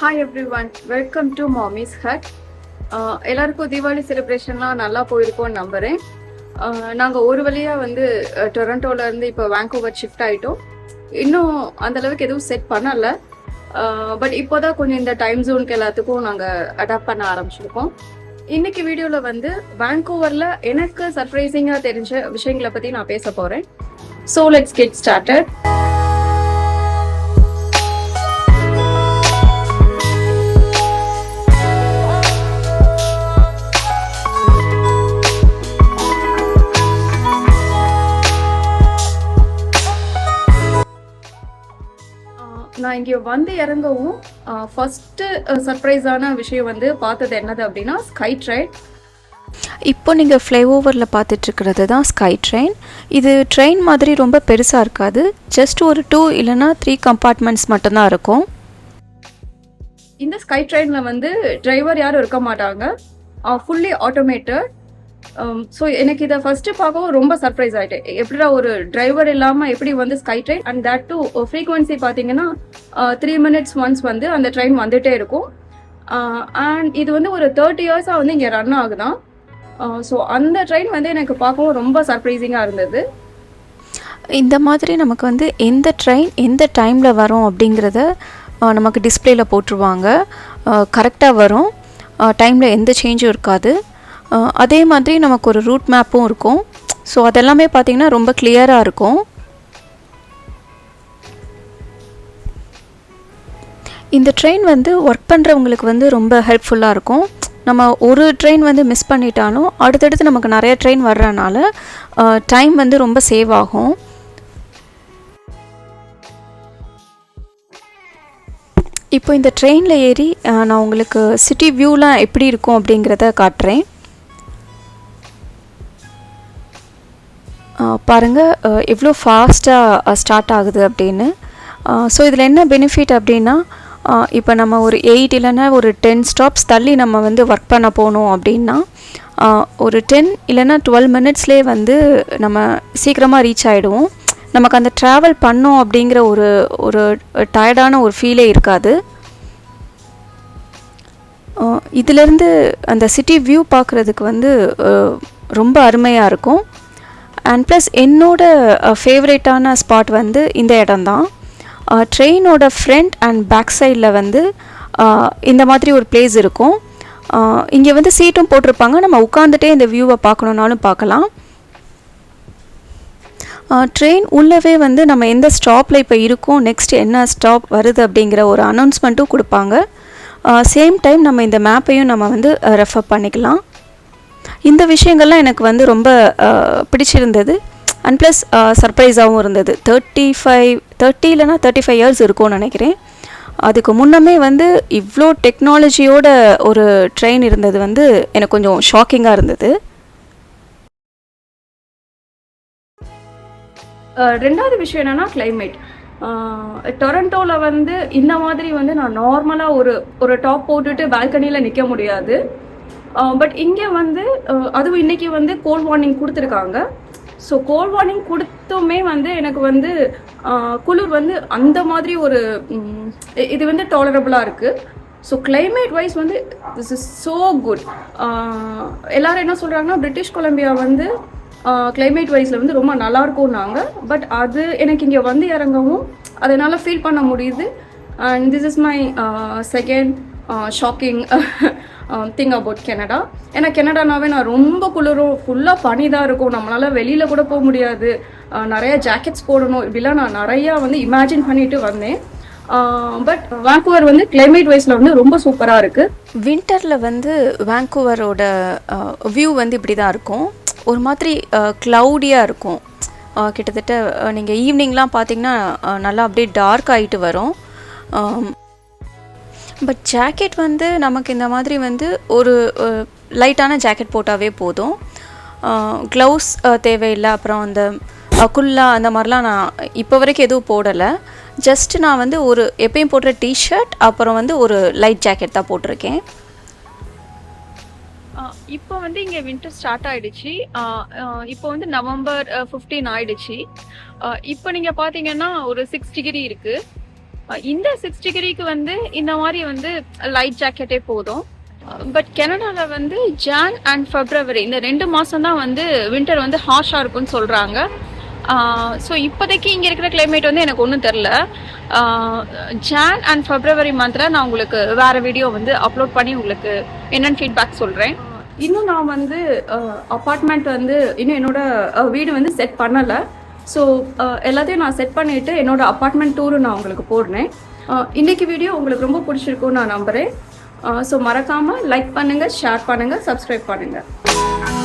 Hi everyone, welcome to Mami's hut. எல்லாருக்கும் தீபாவளி செலிப்ரேஷன்லாம் நல்லா போயிருக்கோன்னு நம்புகிறேன். நாங்கள் ஒரு வழியாக வந்து டொரண்டோலேருந்து இப்போ வேங்கூவர் ஷிஃப்ட் ஆகிட்டோம். இன்னும் அந்தளவுக்கு எதுவும் செட் பண்ணலை. பட் இப்போ தான் கொஞ்சம் இந்த டைம் ஜோனுக்கு எல்லாத்துக்கும் நாங்கள் அடாப்ட் பண்ண ஆரம்பிச்சிருக்கோம். இன்னைக்கு வீடியோவில் வந்து வேங்கூவரில் எனக்கு சர்ப்ரைசிங்காக தெரிஞ்ச விஷயங்களை பற்றி நான் பேச போகிறேன். So let's get started. நான் இங்கே வந்து இறங்கவும் ஃபஸ்ட்டு சர்ப்ரைஸான விஷயம் வந்து பார்த்தது என்னது அப்படின்னா ஸ்கை ட்ரெயின். இப்போ நீங்கள் ஃப்ளைஓவரில் பார்த்துட்ருக்கிறது தான் ஸ்கை ட்ரெயின். இது ட்ரெயின் மாதிரி ரொம்ப பெருசாக இருக்காது. ஜஸ்ட் ஒரு 2 இல்லைனா 3 கம்பார்ட்மெண்ட்ஸ் மட்டும்தான் இருக்கும். இந்த ஸ்கை ட்ரெயினில் வந்து டிரைவர் யாரும் இருக்க மாட்டாங்க, ஃபுல்லி ஆட்டோமேட்டட். ஸோ எனக்கு இதை ஃபஸ்ட்டு பார்க்கவும் ரொம்ப சர்ப்ரைஸ் ஆகிட்டேன். எப்படிடா ஒரு டிரைவர் இல்லாமல் எப்படி வந்து sky train, and that too frequency பார்த்தீங்கன்னா 3 minutes ஒன்ஸ் வந்து அந்த ட்ரெயின் வந்துகிட்டே இருக்கும். அண்ட் இது வந்து ஒரு 30 years வந்து இங்கே ரன் ஆகுதான். ஸோ அந்த ட்ரெயின் வந்து எனக்கு பார்க்கவும் ரொம்ப சர்ப்ரைசிங்காக இருந்தது. இந்த மாதிரி நமக்கு வந்து எந்த ட்ரெயின் எந்த டைமில் வரும் அப்படிங்கிறத நமக்கு டிஸ்பிளேயில் போட்டுருவாங்க. கரெக்டாக வரும், டைமில் எந்த சேஞ்சும் இருக்காது. அதே மாதிரி நமக்கு ஒரு ரூட் மேப்பும் இருக்கும். ஸோ அதெல்லாமே பார்த்திங்கன்னா ரொம்ப கிளியராக இருக்கும். இந்த ட்ரெயின் வந்து ஒர்க் பண்ணுறவங்களுக்கு வந்து ரொம்ப ஹெல்ப்ஃபுல்லாக இருக்கும். நம்ம ஒரு ட்ரெயின் வந்து மிஸ் பண்ணிட்டாலும் அடுத்தடுத்து நமக்கு நிறைய ட்ரெயின் வர்றதுனால டைம் வந்து ரொம்ப சேவ் ஆகும். இப்போ இந்த ட்ரெயினில் ஏறி நான் உங்களுக்கு சிட்டி வியூலாம் எப்படி இருக்கும் அப்படிங்கிறத காட்டுறேன். பாருங்கள் எவ்வளோ ஃபாஸ்ட்டாக ஸ்டார்ட் ஆகுது அப்படின்னு. ஸோ இதில் என்ன பெனிஃபிட் அப்படின்னா, இப்போ நம்ம ஒரு 8 இல்லைன்னா ஒரு 10 ஸ்டாப்ஸ் தள்ளி நம்ம வந்து ஒர்க் பண்ண போனோம் அப்படின்னா ஒரு 10 இல்லைன்னா 12 minutesலேயே வந்து நம்ம சீக்கிரமாக ரீச் ஆகிடுவோம். நமக்கு அந்த ட்ராவல் பண்ணோம் அப்படிங்கிற ஒரு டயர்டான ஒரு ஃபீலே இருக்காது. இதிலேருந்து அந்த சிட்டி வியூ பார்க்குறதுக்கு வந்து ரொம்ப அருமையாக இருக்கும். அண்ட் ப்ளஸ் என்னோட ஃபேவரேட்டான ஸ்பாட் வந்து இந்த இடம்தான். ட்ரெயினோட ஃப்ரண்ட் அண்ட் பேக் சைடில் வந்து இந்த மாதிரி ஒரு பிளேஸ் இருக்கும். இங்கே வந்து சீட்டும் போட்டிருப்பாங்க. நம்ம உட்காந்துட்டே இந்த வியூவை பார்க்கணுன்னாலும் பார்க்கலாம். ட்ரெயின் உள்ளவே வந்து நம்ம எந்த ஸ்டாப்பில் இப்போ இருக்கோம், நெக்ஸ்ட் என்ன ஸ்டாப் வருது அப்படிங்கிற ஒரு அனௌன்ஸ்மெண்ட்டும் கொடுப்பாங்க. சேம் டைம் நம்ம இந்த மேப்பையும் நம்ம வந்து ரெஃபர் பண்ணிக்கலாம். இந்த விஷயங்கள்லாம் எனக்கு வந்து ரொம்ப பிடிச்சிருந்தது. அண்ட் ப்ளஸ் சர்ப்ரைஸாகவும் இருந்தது. 30 இல்லைனா 35 years இருக்கும்னு நினைக்கிறேன். அதுக்கு முன்னமே வந்து இவ்வளோ டெக்னாலஜியோட ஒரு ட்ரெயின் இருந்தது வந்து எனக்கு கொஞ்சம் ஷாக்கிங்காக இருந்தது. ரெண்டாவது விஷயம் என்னென்னா கிளைமேட். டொரண்டோவில் வந்து இந்த மாதிரி வந்து நான் நார்மலாக ஒரு டாப் போட்டுட்டு பால்கனியில் நிற்க முடியாது. பட் இங்கே வந்து அதுவும் இன்றைக்கி வந்து கோல்ட் வார்னிங் கொடுத்துருக்காங்க. ஸோ கோல்ட் வார்னிங் கொடுத்துமே வந்து எனக்கு வந்து குளிர் வந்து அந்த மாதிரி ஒரு இது வந்து டாலரபுளாக இருக்குது. ஸோ கிளைமேட் வைஸ் வந்து திஸ் இஸ் ஸோ குட். எல்லோரும் என்ன சொல்கிறாங்கன்னா பிரிட்டிஷ் கொலம்பியா வந்து கிளைமேட் வைஸில் வந்து ரொம்ப நல்லாயிருக்கும்னாங்க. பட் அது எனக்கு இங்கே வந்து இறங்கவும் அதனால் ஃபீல் பண்ண முடியுது. And this is my second shocking thing about Canada. ஏன்னா கனடானாவே நான் ரொம்ப குளிரும், ஃபுல்லாக பனி தான் இருக்கும், நம்மளால் வெளியில் கூட போக முடியாது, நிறைய ஜாக்கெட்ஸ் போடணும், இப்படிலாம் நான் நிறையா வந்து இமேஜின் பண்ணிட்டு வந்தேன். பட் வேங்கூவர் வந்து கிளைமேட் வைஸில் வந்து ரொம்ப சூப்பராக இருக்குது. வின்டரில் வந்து வேங்கூவரோட வியூ வந்து இப்படி தான் இருக்கும். ஒரு மாதிரி க்ளவுடியாக இருக்கும். கிட்டத்தட்ட நீங்கள் ஈவினிங்லாம் பார்த்தீங்கன்னா நல்லா அப்படியே டார்க் ஆகிட்டு வரும். பட் ஜாக்கெட் வந்து நமக்கு இந்த மாதிரி வந்து ஒரு லைட்டான ஜாக்கெட் போட்டாவே போதும். க்ளவுஸ் தேவையில்லை. அப்புறம் அந்த குல்லா அந்த மாதிரிலாம் நான் இப்போ வரைக்கும் எதுவும் போடலை. ஜஸ்ட் நான் வந்து ஒரு எப்பயும் போடுற டிஷர்ட் அப்புறம் வந்து ஒரு லைட் ஜாக்கெட் தான் போட்டிருக்கேன். இப்போ வந்து இங்கே வின்டர் ஸ்டார்ட் ஆகிடுச்சு. இப்போ வந்து November 15 ஆயிடுச்சு. இப்போ நீங்கள் பார்த்தீங்கன்னா ஒரு 6 degree இருக்குது. இந்த 6 டிகிரிக்கு வந்து இந்த மாதிரி வந்து லைட் ஜாக்கெட்டே போதும். பட் கனடால வந்து ஜான் அண்ட் ஃபெப்ரவரி இந்த 2 மாதம் தான் வந்து வின்டர் வந்து ஹார்ஷாக இருக்குன்னு சொல்கிறாங்க. ஸோ இப்போதைக்கு இங்கே இருக்கிற கிளைமேட் வந்து எனக்கு ஒன்றும் தெரில. ஜான் அண்ட் ஃபெப்ரவரி மந்தில் நான் உங்களுக்கு வேறு வீடியோ வந்து அப்லோட் பண்ணி உங்களுக்கு என்னென்னு ஃபீட்பேக் சொல்கிறேன். இன்னும் நான் வந்து அப்பார்ட்மெண்ட் வந்து இன்னும் என்னோட வீடு வந்து செட் பண்ணலை. ஸோ எல்லாத்தையும் நான் செட் பண்ணிவிட்டு என்னோட அப்பார்ட்மெண்ட் டூரு நான் உங்களுக்கு போடுறேன். இன்றைக்கி வீடியோ உங்களுக்கு ரொம்ப பிடிச்சிருக்குன்னு நான் நம்புகிறேன். ஸோ மறக்காமல் லைக் பண்ணுங்கள், ஷேர் பண்ணுங்கள், சப்ஸ்கிரைப் பண்ணுங்கள்.